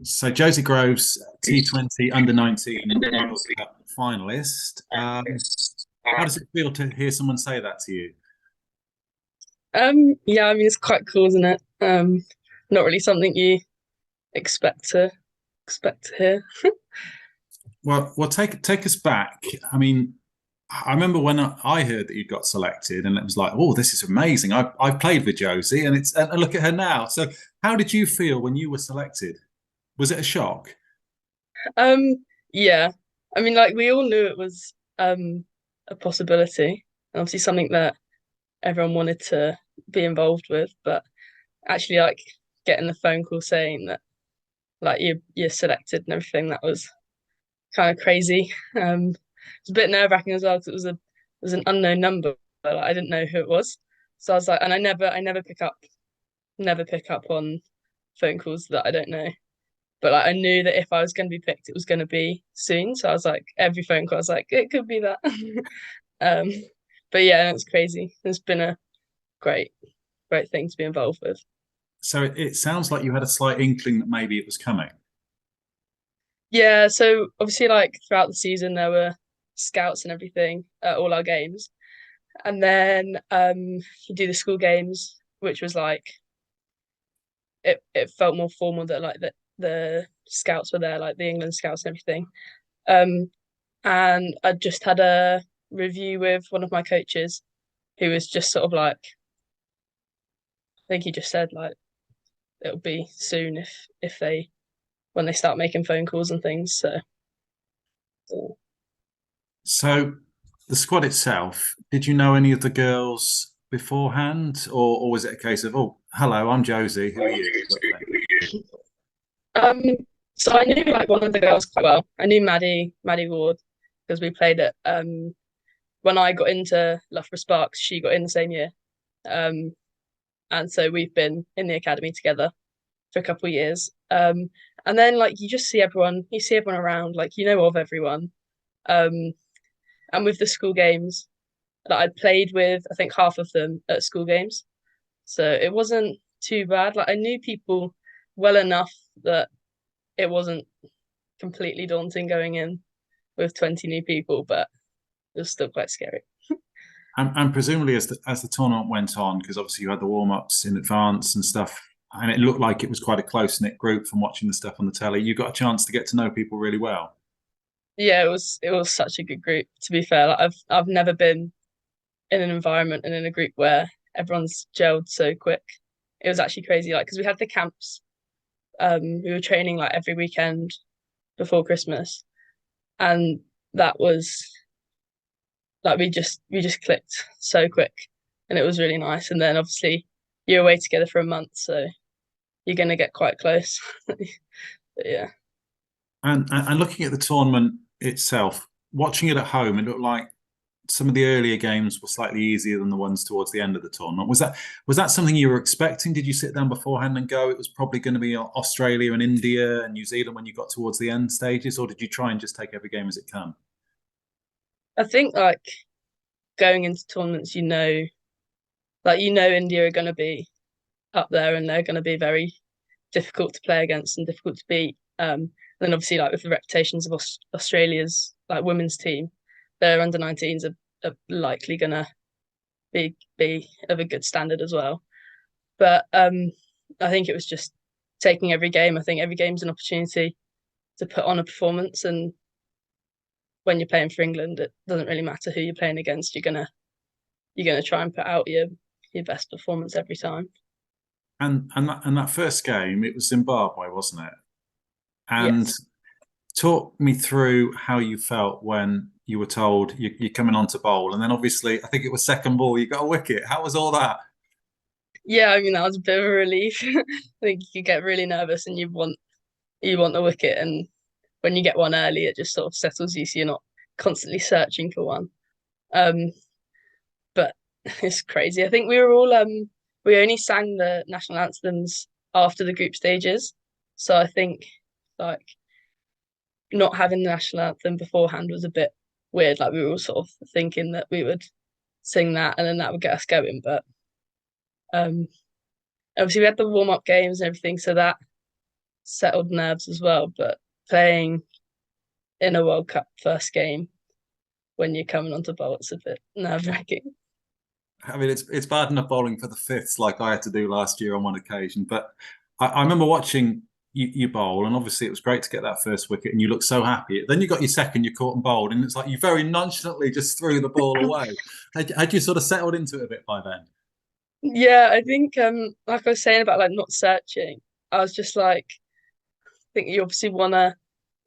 So Josie Groves, T20 under 19 World Cup finalist. How does it feel to hear someone say that to you? Yeah, I mean it's quite cool, isn't it? Not really something you expect to expect to hear. Well, take us back. I mean, I remember when I heard that you got selected, and it was like, oh, this is amazing. I've played with Josie, and look at her now. So, how did you feel when you were selected? Was it a shock? Yeah. I mean like we all knew it was a possibility, and obviously something that everyone wanted to be involved with, but actually like getting the phone call saying that like you're selected and everything, that was kind of crazy. It's a bit nerve-wracking as well because it was an unknown number, but like, I didn't know who it was. So I was like, and I never pick up on phone calls that I don't know. But like I knew that if I was going to be picked, it was going to be soon. So I was like, every phone call, I was like, it could be that. um, but yeah, it's crazy. It's been a great, great thing to be involved with. So it sounds like you had a slight inkling that maybe it was coming. Yeah, so obviously, like throughout the season, there were scouts and everything at all our games, and then you do the school games, which was like it felt more formal that like the scouts were there, like the England scouts and everything. Um, and I just had a review with one of my coaches who was just sort of like, I think he just said like it'll be soon if they when they start making phone calls and things. So So the squad itself, did you know any of the girls beforehand, or was it a case of, oh, hello, I'm Josie, who are you? Sort of thing? um, so I knew like one of the girls quite well. I knew Maddie Ward, because we played it. When I got into Loughborough Sparks, she got in the same year. Um, and so we've been in the academy together for a couple of years. And then like you see everyone around, like you know of everyone. Um, and with the school games, that I'd played with, I think half of them at school games, so it wasn't too bad. Like I knew people well enough that it wasn't completely daunting going in with 20 new people, but it was still quite scary. And presumably, as the tournament went on, because obviously you had the warm ups in advance and stuff, and it looked like it was quite a close knit group from watching the stuff on the telly. You got a chance to get to know people really well. Yeah, it was such a good group. To be fair, like I've never been in an environment and in a group where everyone's gelled so quick. It was actually crazy, like because we had the camps. We were training like every weekend before Christmas, and that was like we just clicked so quick, and it was really nice. And then obviously you're away together for a month, so you're gonna get quite close. But yeah. And looking at the tournament itself, watching it at home, it looked like some of the earlier games were slightly easier than the ones towards the end of the tournament. Was that something you were expecting? Did you sit down beforehand and go, it was probably going to be Australia and India and New Zealand when you got towards the end stages, or did you try and just take every game as it can? I think like going into tournaments, India are gonna be up there and they're gonna be very difficult to play against and difficult to beat. And then obviously like with the reputations of Australia's like women's team, their under 19s are likely gonna be of a good standard as well. But I think it was just taking every game. I think every game's an opportunity to put on a performance, and when you're playing for England, it doesn't really matter who you're playing against. You're gonna try and put out your best performance every time. And that first game, it was Zimbabwe, wasn't it? And Yes. talk me through how you felt when you were told you're coming on to bowl, and then obviously I think it was second ball, you got a wicket. How was all that? Yeah, I mean that was a bit of a relief. I think you get really nervous and you want the wicket, and when you get one early, it just sort of settles you, so you're not constantly searching for one. Um, but it's crazy. I think we only sang the national anthems after the group stages, so I think like not having the national anthem beforehand was a bit weird. Like we were all sort of thinking that we would sing that and then that would get us going, but um, obviously we had the warm up games and everything, so settled nerves as well. But playing in a World Cup first game when you're coming onto bowl, it's a bit nerve-wracking. I mean, it's bad enough bowling for the fifths like I had to do last year on one occasion, but I remember watching you bowl, and obviously it was great to get that first wicket, and you looked so happy. Then you got your second, you caught and bowled, and it's like you very nonchalantly just threw the ball away. Had you sort of settled into it a bit by then? Yeah, I think like I was saying about like not searching, I was just like, I think you obviously wanna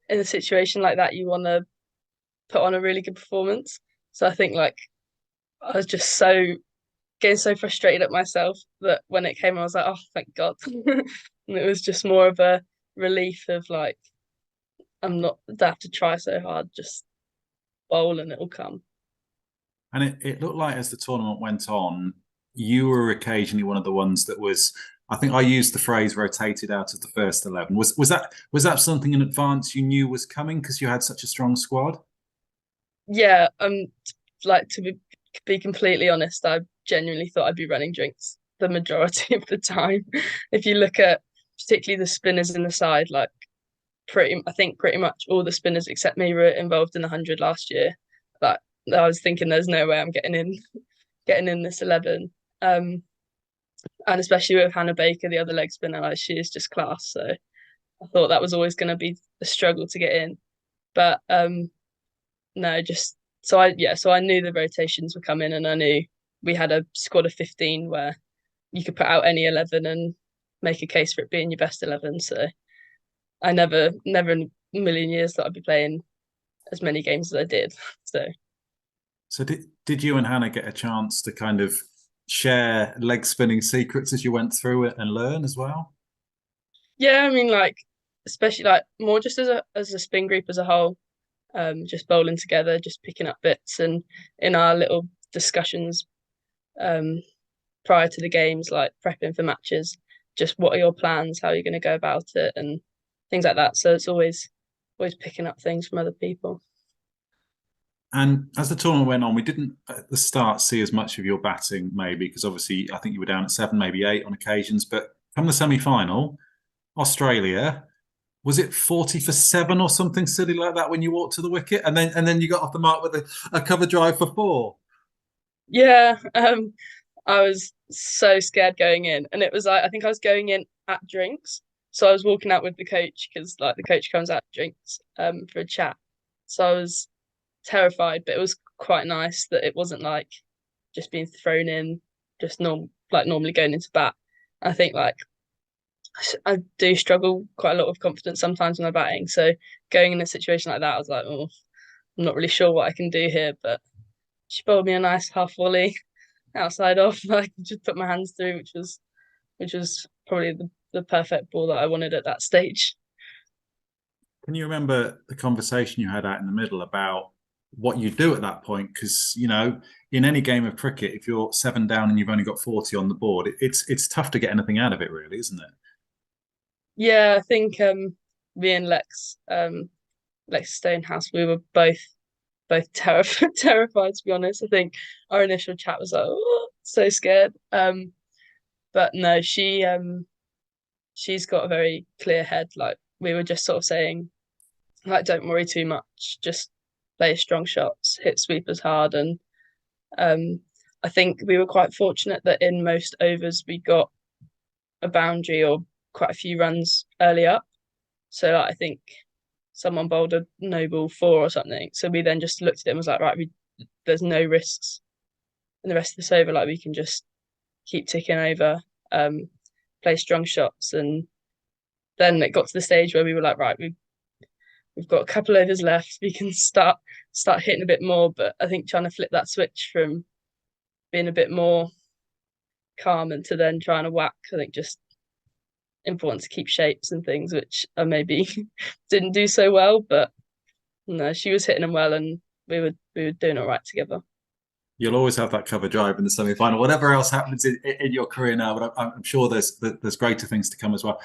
in a situation like that, you wanna put on a really good performance. So I think like I was just so getting so frustrated at myself that when it came, I was like, oh, thank God. And it was just more of a relief of like, I'm not I have to try so hard, just bowl and it'll come. And it looked like as the tournament went on, you were occasionally one of the ones that was. I think I used the phrase "rotated out of the first 11." Was that something in advance you knew was coming because you had such a strong squad? Yeah, like be completely honest, I genuinely thought I'd be running drinks the majority of the time. If you look at particularly the spinners in the side, like I think pretty much all the spinners except me were involved in the 100 last year. Like I was thinking there's no way I'm getting in this 11. And especially with Hannah Baker, the other leg spinner, like she is just class. So I thought that was always going to be a struggle to get in. But no, just so I knew the rotations were coming, and I knew we had a squad of 15 where you could put out any 11 and make a case for it being your best 11. So I never in a million years thought I'd be playing as many games as I did. So So did you and Hannah get a chance to kind of share leg spinning secrets as you went through it and learn as well? yeah, I mean like especially like more just as a spin group as a whole, just bowling together, just picking up bits and in our little discussions um prior to the games, like prepping for matches, just what are your plans, how are you going to go about it, and things like that. So it's always picking up things from other people. And as the tournament went on, we didn't at the start see as much of your batting, maybe, because obviously I think you were down at seven, maybe eight on occasions. But come the semi final, Australia, was it 40 for seven or something silly like that when you walked to the wicket? And then you got off the mark with a cover drive for four. Yeah, I was so scared going in, and it was like I think I was going in at drinks, so I was walking out with the coach because like the coach comes out drinks for a chat, so I was terrified, but it was quite nice that it wasn't like just being thrown in, just normally going into bat. I think like I do struggle quite a lot with confidence sometimes in my batting, so going in a situation like that, I was like, oh, I'm not really sure what I can do here, but she bowled me a nice half volley outside off. I could just put my hands through, which was probably the perfect ball that I wanted at that stage. Can you remember the conversation you had out in the middle about what you do at that point? Because, in any game of cricket, if you're seven down and you've only got 40 on the board, it's tough to get anything out of it, really, isn't it? Yeah, I think me and Lex Stonehouse, we were both terrified terrified to be honest. I think our initial chat was like, oh, so scared. But no, she's got a very clear head. Like we were just sort of saying, like, don't worry too much, just play strong shots, hit sweepers hard, and um, I think we were quite fortunate that in most overs we got a boundary or quite a few runs early up. So like, I think someone bowled a no ball four or something. So we then just looked at it and was like, right, there's no risks in the rest of this over. Like we can just keep ticking over, play strong shots, and then it got to the stage where we were like, right, we've got a couple overs left. We can start hitting a bit more. But I think trying to flip that switch from being a bit more calm and to then trying to whack, I think just important to keep shapes and things, which I maybe didn't do so well. But no, she was hitting them well, and we were doing all right together. You'll always have that cover drive in the semi-final. Whatever else happens in your career now, but I'm sure there's greater things to come as well.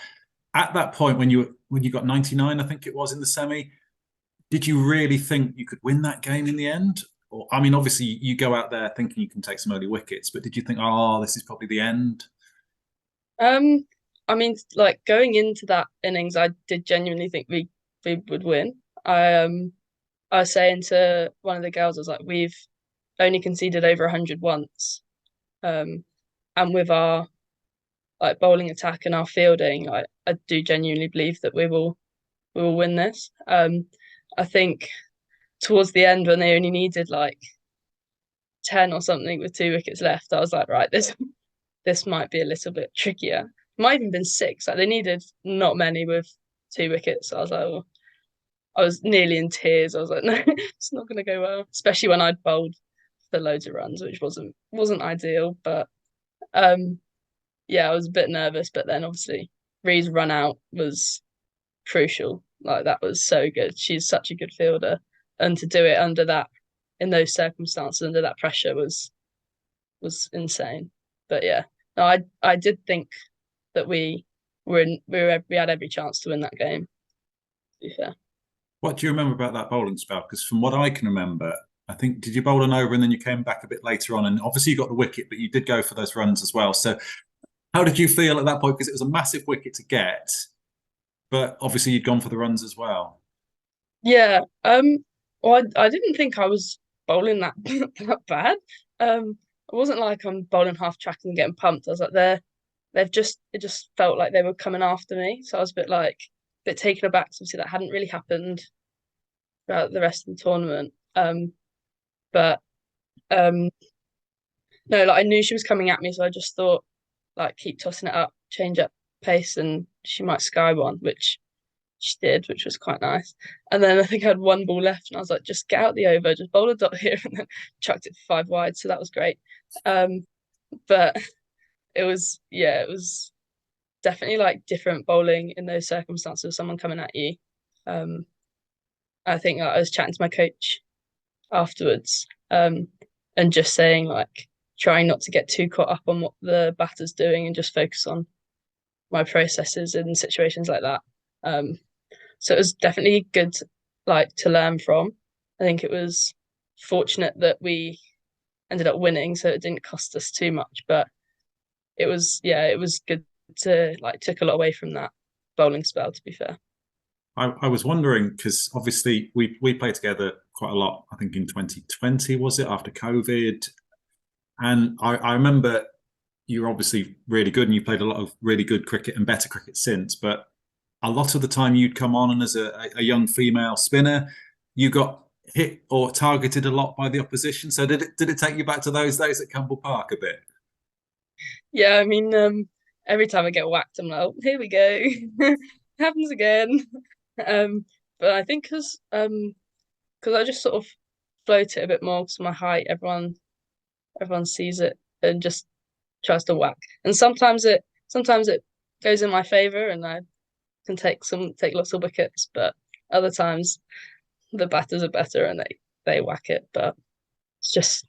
At that point, when you got 99, I think it was in the semi, did you really think you could win that game in the end? Or I mean, obviously you go out there thinking you can take some early wickets, but did you think, oh, this is probably the end? Um, I mean, like going into that innings, I did genuinely think we would win. I was saying to one of the girls, I was like, we've only conceded over 100 once, um, and with our like bowling attack and our fielding, I do genuinely believe that we will win this. I think towards the end when they only needed like 10 or something with 2 wickets left, I was like, right, this might be a little bit trickier. It might even been six. Like they needed not many with 2 wickets. So I was like, well, I was nearly in tears. I was like, no, it's not going to go well, especially when I'd bowled for loads of runs, which wasn't ideal. But um, yeah, I was a bit nervous. But then obviously Ree's run out was crucial. Like that was so good. She's such a good fielder, and to do it under that in those circumstances under that pressure was insane. But yeah, no, I did think that we had every chance to win that game. To be fair. What do you remember about that bowling spell? Because from what I can remember, I think did you bowl an over and then you came back a bit later on, and obviously you got the wicket, but you did go for those runs as well. So how did you feel at that point? Because it was a massive wicket to get, but obviously you'd gone for the runs as well. Yeah. Well, I didn't think I was bowling that that bad. It wasn't like I'm bowling half track and getting pumped. I was like, they've just it just felt like they were coming after me. So I was a bit like a bit taken aback. So obviously that hadn't really happened throughout the rest of the tournament. But um, no, like I knew she was coming at me, so I just thought like keep tossing it up, change up pace, and she might sky one, which she did, which was quite nice. And then I think I had one ball left, and I was like, just get out the over, just bowl a dot here, and then chucked it for 5 wide. So that was great. Um, but it was definitely like different bowling in those circumstances, someone coming at you. Um, I think I was chatting to my coach afterwards, and just saying like trying not to get too caught up on what the batter's doing and just focus on my processes in situations like that. Um, so it was definitely good, like to learn from. I think it was fortunate that we ended up winning, so it didn't cost us too much. But it was good to like took a lot away from that bowling spell. To be fair. I was wondering because obviously we played together quite a lot. I think in 2020 was it after COVID, and I remember you were obviously really good and you played a lot of really good cricket and better cricket since. But a lot of the time you'd come on and as a young female spinner, you got hit or targeted a lot by the opposition. So did it take you back to those days at Campbell Park a bit? Yeah, I mean, every time I get whacked, I'm like, oh, here we go, happens again. Um, but I think because I just sort of float it a bit more because my height, everyone sees it and just tries to whack. And sometimes it goes in my favor and I can take lots of wickets, but other times the batters are better and they whack it. But it's just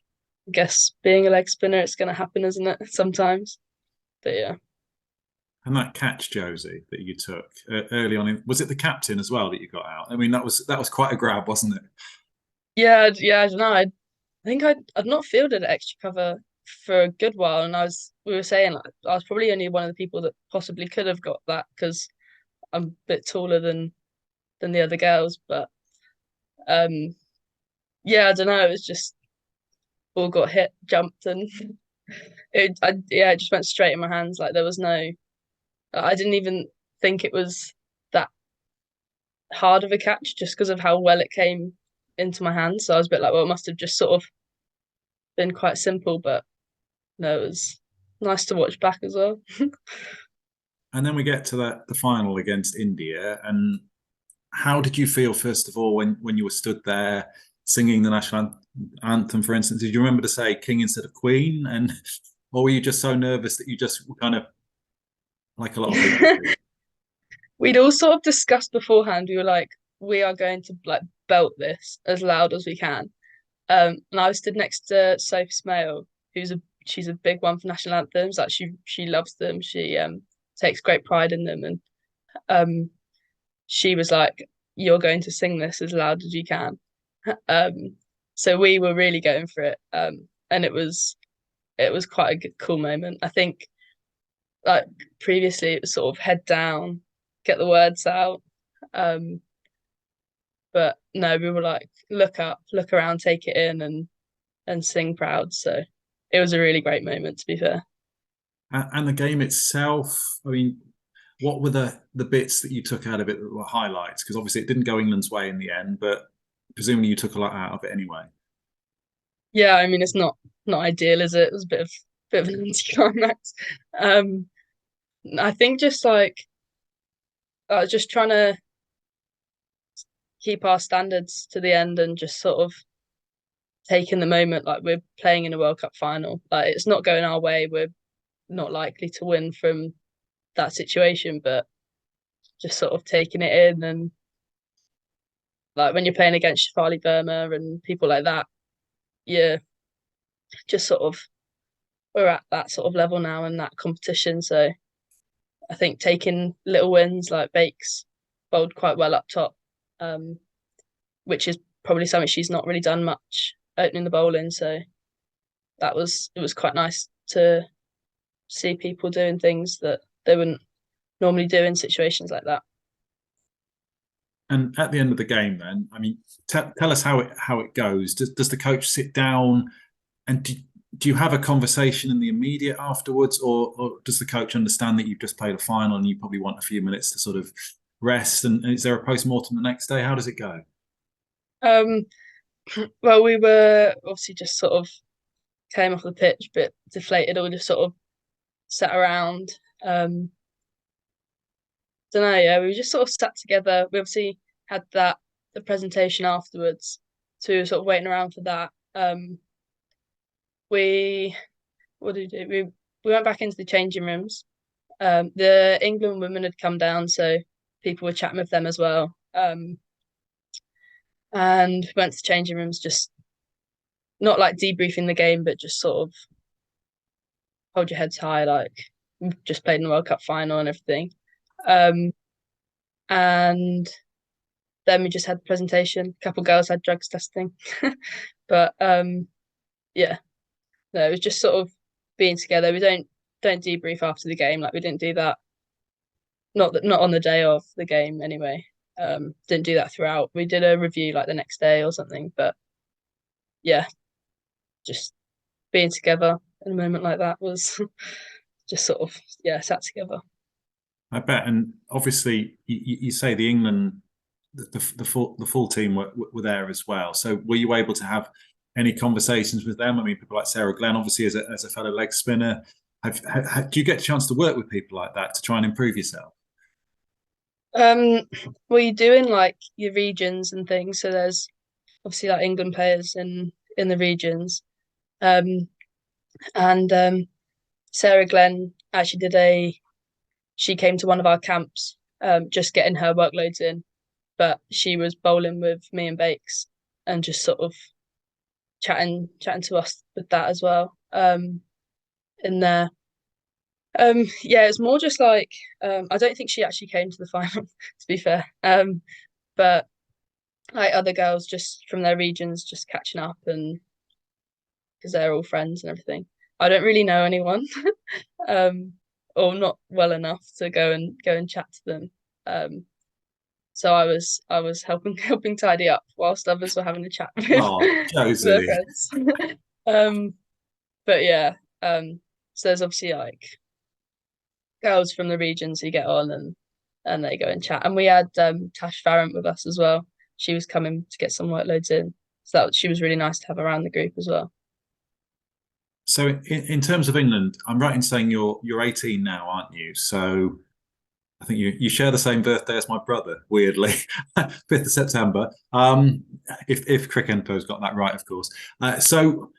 I guess being a leg spinner, it's gonna happen, isn't it? Sometimes. But yeah. And that catch, Josie, that you took early on, was it the captain as well that you got out? I mean, that was quite a grab, wasn't it? Yeah, I don't know. I think I'd not fielded extra cover for a good while, and we were saying like I was probably only one of the people that possibly could have got that because I'm a bit taller than the other girls. But um, yeah, I don't know. It was just all got hit, jumped, and it just went straight in my hands. Like there was no, I didn't even think it was that hard of a catch just because of how well it came into my hands. So I was a bit like, well, it must have just sort of been quite simple, but no, it was nice to watch back as well. And then we get to the final against India. And how did you feel, first of all, when you were stood there singing the national anthem, for instance? Did you remember to say king instead of queen? And or were you just so nervous that you just were kind of like a lot of people do? We'd all sort of discussed beforehand. We were like, we are going to like belt this as loud as we can. And I was stood next to Sophie Smale, she's a big one for national anthems. Like she loves them. She takes great pride in them, and um she was like, "You're going to sing this as loud as you can." Um, so we were really going for it. And it was quite a good, cool moment. I think like previously it was sort of head down, get the words out. Um, but no, we were like look up, look around, take it in, and sing proud. So it was a really great moment, to be fair. And the game itself, I mean, what were the bits that you took out of it that were highlights? Because obviously it didn't go England's way in the end, but presumably you took a lot out of it anyway. Yeah, I mean it's not ideal, is it? It was a bit of an anticlimax. Um, I think just like just trying to keep our standards to the end and just sort of taking the moment like we're playing in a World Cup final. Like it's not going our way. We're not likely to win from that situation, but just sort of taking it in and like when you're playing against Farley Burma and people like that, you're just sort of we're at that sort of level now in that competition. So I think taking little wins like Bakes bowled quite well up top, um, which is probably something she's not really done much opening the bowling. So it was quite nice to see people doing things that they wouldn't normally do in situations like that. And at the end of the game, then, I mean, tell us how it goes. Does the coach sit down and do you have a conversation in the immediate afterwards, or does the coach understand that you've just played a final and you probably want a few minutes to sort of rest? And is there a post mortem the next day? How does it go? Um, well, we were obviously just sort of came off the pitch, bit deflated, all just sort of sat around. Don't know, yeah, we just sort of sat together. We obviously had the presentation afterwards, so we were sort of waiting around for that. We what did we do? We went back into the changing rooms. The England women had come down, so people were chatting with them as well. And went to changing rooms, just not like debriefing the game, but just sort of hold your heads high, like we've just played in the World Cup final and everything. Um, and then we just had the presentation. A couple girls had drugs testing, but yeah, no, it was just sort of being together. We don't debrief after the game, like we didn't do that. Not on the day of the game anyway. Didn't do that throughout. We did a review like the next day or something, but yeah, just being together in a moment like that was just sort of yeah sat together. I bet. And obviously, you say the England, the full team were there as well. So were you able to have any conversations with them? I mean, people like Sarah Glenn, obviously as a fellow leg spinner, do you get a chance to work with people like that to try and improve yourself? Um, well, you're doing like your regions and things. So there's obviously like England players in the regions. Um, and Sarah Glenn actually did a. She came to one of our camps, just getting her workloads in, but she was bowling with me and Bakes and just sort of chatting to us with that as well. In there. Yeah, it's more just like I don't think she actually came to the final, to be fair. But like other girls just from their regions just catching up and because they're all friends and everything. I don't really know anyone, um, or not well enough to go and chat to them. Um, so I was helping helping tidy up whilst others were having a chat with Oh, their Josie. friends. Um, but yeah, so there's obviously like girls from the regions who get on and they go and chat. And we had Tash Farrant with us as well. She was coming to get some workloads in. So she was really nice to have around the group as well. So in terms of England, I'm right in saying you're 18 now, aren't you? So I think you share the same birthday as my brother, weirdly, 5th of September. If Crick Info's got that right, of course. So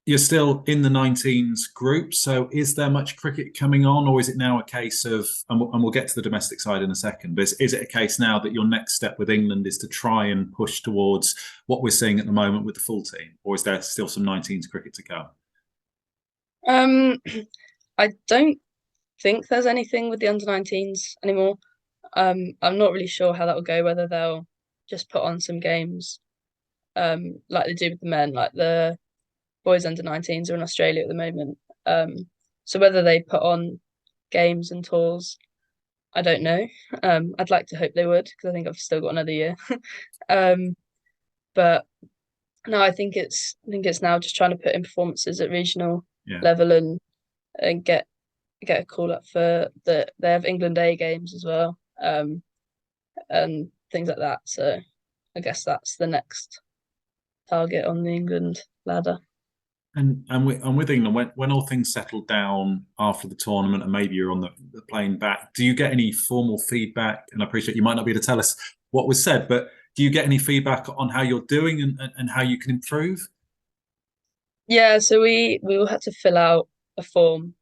you're still in the 19s group. So is there much cricket coming on, or is it now a case of, and we'll get to the domestic side in a second, but is it a case now that your next step with England is to try and push towards what we're seeing at the moment with the full team, or is there still some 19s cricket to come? Um, I don't think there's anything with the under 19s anymore. I'm not really sure how that will go, whether they'll just put on some games like they do with the men, like the boys under 19s are in Australia at the moment. So whether they put on games and tours, I don't know. I'd like to hope they would because I think I've still got another year. Um, but no, I think it's now just trying to put in performances at regional Yeah. level and get a call up for they have England A games as well, and things like that. So I guess that's the next target on the England ladder. And with England, when all things settled down after the tournament, and maybe you're on the plane back, do you get any formal feedback? And I appreciate you might not be able to tell us what was said, but do you get any feedback on how you're doing and how you can improve? Yeah, so we all had to fill out a form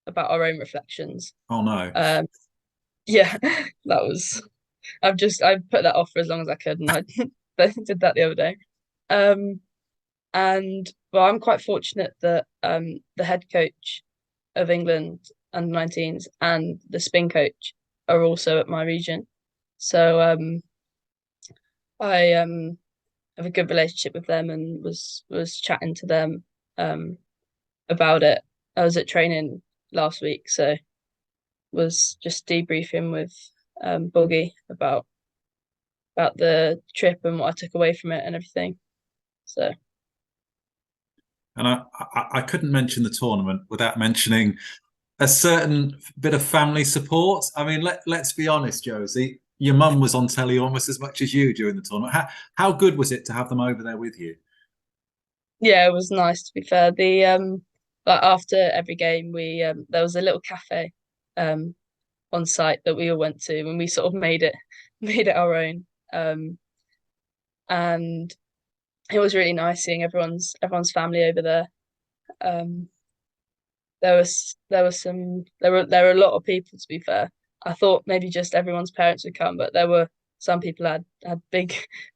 about our own reflections. Oh no. Um, yeah, that was I put that off for as long as I could, and I did that the other day. Um, and well, I'm quite fortunate that the head coach of England under 19s and the spin coach are also at my region. So I have a good relationship with them and was chatting to them about it. I was at training last week, so was just debriefing with Boggy about the trip and what I took away from it and everything. So And I couldn't mention the tournament without mentioning a certain bit of family support. I mean, let's be honest, Josie. Your mum was on telly almost as much as you during the tournament. How good was it to have them over there with you? yeah, it was nice to be fair. The like after every game we there was a little cafe um on site that we all went to and we sort of made it our own. And it was really nice seeing everyone's family over there. Um there were a lot of people to be fair. I thought maybe just everyone's parents would come, but there were some people had big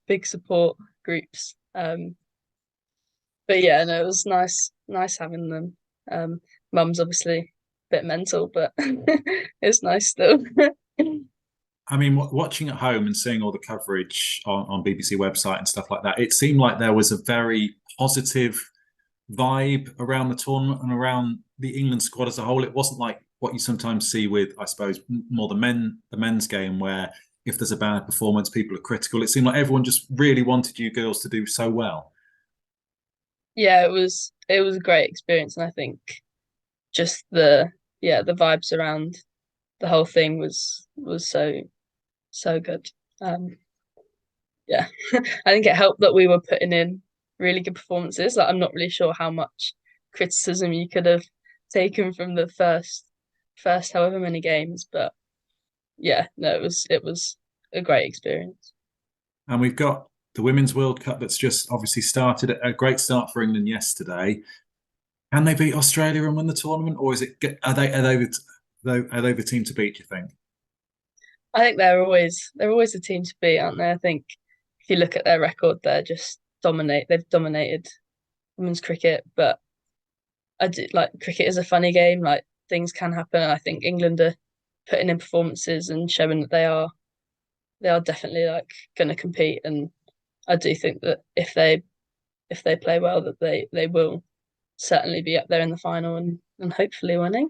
big support groups. But yeah, no, it was nice having them. Mum's obviously a bit mental, but it's nice still. I mean, watching at home and seeing all the coverage on BBC website and stuff like that, it seemed like there was a very positive vibe around the tournament and around the England squad as a whole. It wasn't like what you sometimes see with, I suppose, more the men's game, where if there's a bad performance, people are critical. It seemed like everyone just really wanted you girls to do so well. Yeah, it was a great experience, and I think just the vibes around the whole thing was so good. Um, yeah, I think it helped that we were putting in really good performances. Like I'm not really sure how much criticism you could have taken from the first however many games, but yeah, no, it was a great experience. And we've got the Women's World Cup that's just obviously started. A great start for England yesterday. Can they beat Australia and win the tournament, or is it are they the team to beat? Do you think? I think they're always a team to beat, aren't they? I think if you look at their record, they're just dominate. They've dominated women's cricket, but I do like cricket is a funny game. Like things can happen. And I think England are putting in performances and showing that they are definitely like going to compete. And I do think that if they play well, that they will certainly be up there in the final and hopefully winning.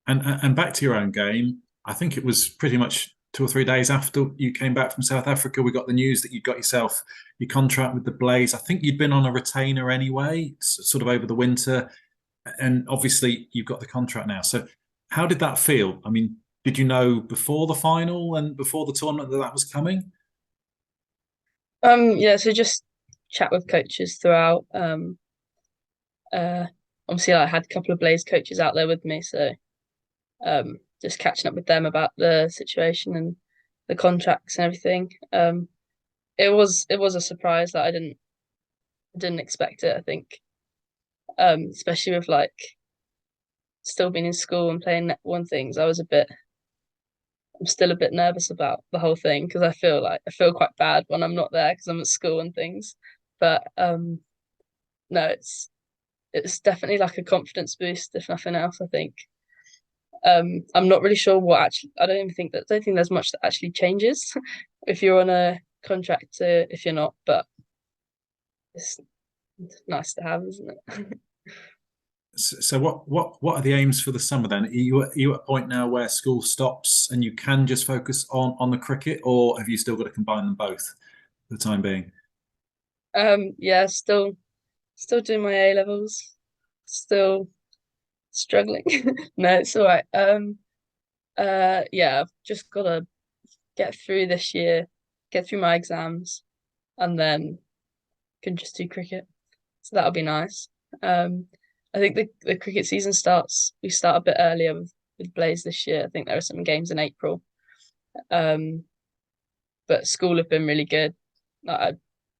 And back to your own game. I think it was pretty much 2 or 3 days after you came back from South Africa, we got the news that you got yourself your contract with the Blaze. I think you'd been on a retainer anyway, sort of over the winter, and obviously you've got the contract now. So, how did that feel? I mean, did you know before the final and before the tournament that that was coming? Yeah, so just chat with coaches throughout. Uh, Obviously I had a couple of Blaze coaches out there with me, so just catching up with them about the situation and the contracts and everything. It was a surprise that I didn't expect it. I think, especially with like still being in school and playing netball and things, I'm still a bit nervous about the whole thing because I feel quite bad when I'm not there because I'm at school and things. But no, it's definitely like a confidence boost if nothing else. I think. I'm not really sure what actually. I don't think there's much that actually changes if you're on a contract to if you're not. But it's nice to have, isn't it? So what are the aims for the summer then? Are you at a point now where school stops and you can just focus on the cricket, or have you still got to combine them both for the time being? Yeah, still doing my A levels, still struggling. No, it's all right. Yeah, I've just gotta get through this year, get through my exams, and then can just do cricket. So that'll be nice. Um, I think the cricket season starts. We start a bit earlier with Blaze this year. I think there are some games in April. Um, but school have been really good. Like, I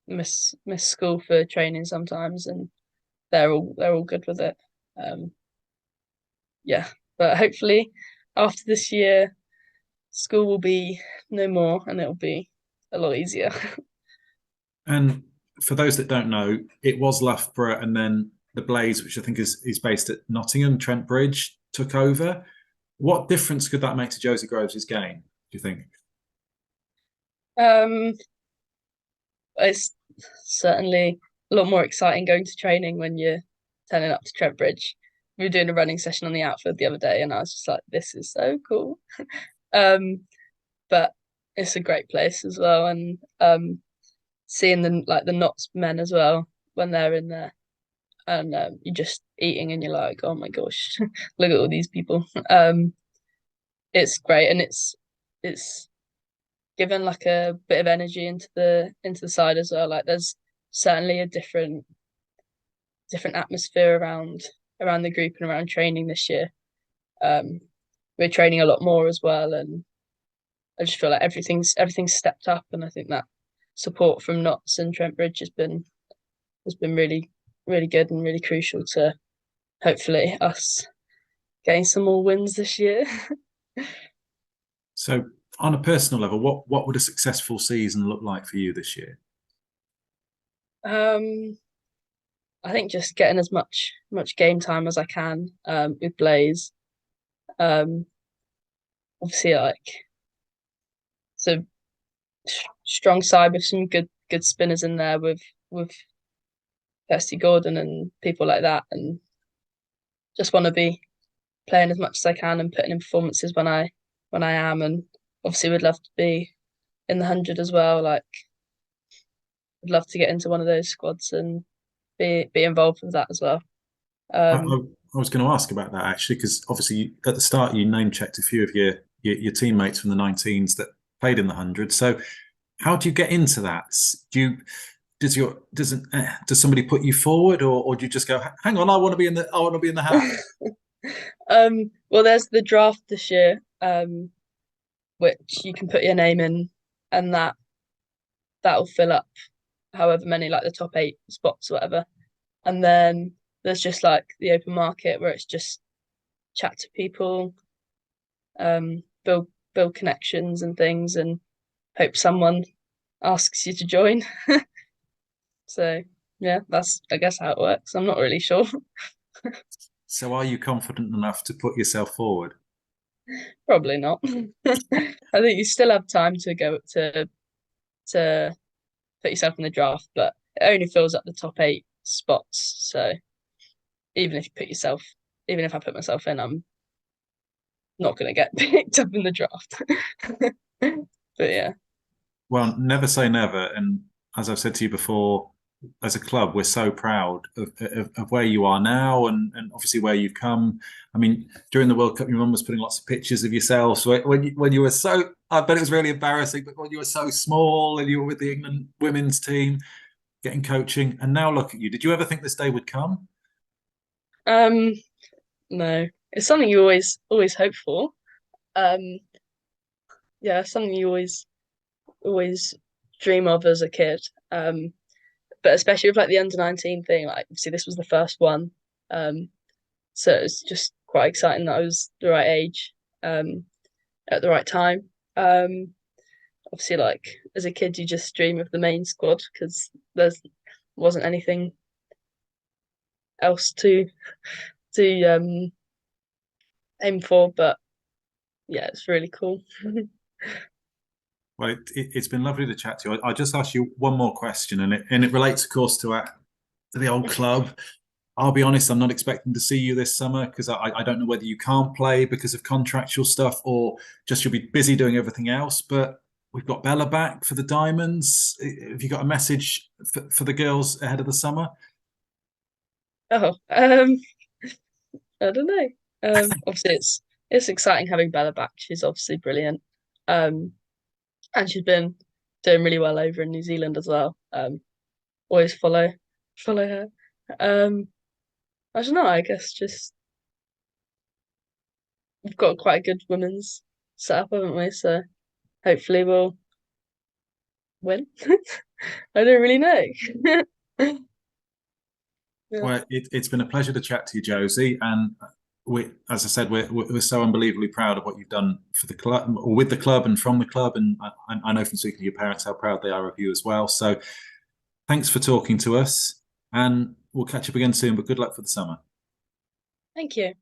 miss school for training sometimes, and they're all good with it. Um, yeah, but hopefully after this year, school will be no more, and it'll be a lot easier. And for those that don't know, it was Loughborough and then the Blaze, which I think is based at Nottingham, Trent Bridge, took over. What difference could that make to Josie Groves' game, do you think? Um, it's certainly a lot more exciting going to training when you're turning up to Trent Bridge. We were doing a running session on the outfield the other day, and I was just like, "This is so cool." Um, but it's a great place as well, and seeing the Notts men as well when they're in there, and you're just eating, and you're like, "Oh my gosh, look at all these people." It's great, and it's given like a bit of energy into the side as well. Like there's certainly a different atmosphere around the group and around training this year. Um, we're training a lot more as well, and I just feel like everything's stepped up, and I think that support from Notts and Trent Bridge has been really good and really crucial to hopefully us getting some more wins this year. So, on a personal level, what would a successful season look like for you this year? um, I think just getting as much game time as I can with Blaze. Um, obviously, like it's a strong side with some good spinners in there with Kirsty Gordon and people like that, and just want to be playing as much as I can and putting in performances when I am, and obviously would love to be in the 100 as well. Like, would love to get into one of those squads and be involved with that as well. I I was going to ask about that actually, because obviously at the start you name checked a few of your teammates from the 19s that played in the 100. So, how do you get into that? Do you does somebody put you forward, or do you just go, hang on, I want to be in the hat? Well, there's the draft this year, which you can put your name in, and that'll fill up however many, like the top 8 spots or whatever. And then there's just like the open market where it's just chat to people, build connections and things, and hope someone asks you to join. So yeah, that's I guess how it works. I'm not really sure. So, are you confident enough to put yourself forward? Probably not. I think you still have time to go to put yourself in the draft, but it only fills up the top 8 spots. So even if you put yourself, even if I put myself in, I'm not going to get picked up in the draft. But yeah. Well, never say never. And as I've said to you before, as a club, we're so proud of where you are now and obviously where you've come. I mean, during the World Cup, your mum was putting lots of pictures of yourself. So when you were so, I bet it was really embarrassing, but when you were so small and you were with the England women's team, getting coaching, and now look at you. Did you ever think this day would come? Um, no, it's something you always hope for. Um, yeah, something you always dream of as a kid. But especially with like the under 19 thing, like obviously this was the first one. Um, so it's just quite exciting that I was the right age, at the right time. Obviously like as a kid you just dream of the main squad because there's wasn't anything else to aim for, but yeah, it's really cool. Well, it's been lovely to chat to you. I'll just ask you one more question, and it relates, of course, to the old club. I'll be honest, I'm not expecting to see you this summer because I don't know whether you can't play because of contractual stuff or just you'll be busy doing everything else. But we've got Bella back for the Diamonds. Have you got a message for the girls ahead of the summer? Oh, I don't know. Obviously it's exciting having Bella back. She's obviously brilliant. Um, and she's been doing really well over in New Zealand as well. Always follow her. Um, I don't know. I guess just we've got quite a good women's setup, haven't we? So hopefully we'll win. I don't really know. Yeah. Well, it's been a pleasure to chat to you, Josie. And as I said, we're so unbelievably proud of what you've done for the club, or with the club, and from the club. And I know from speaking to your parents how proud they are of you as well. So thanks for talking to us, and we'll catch up again soon. But good luck for the summer. Thank you.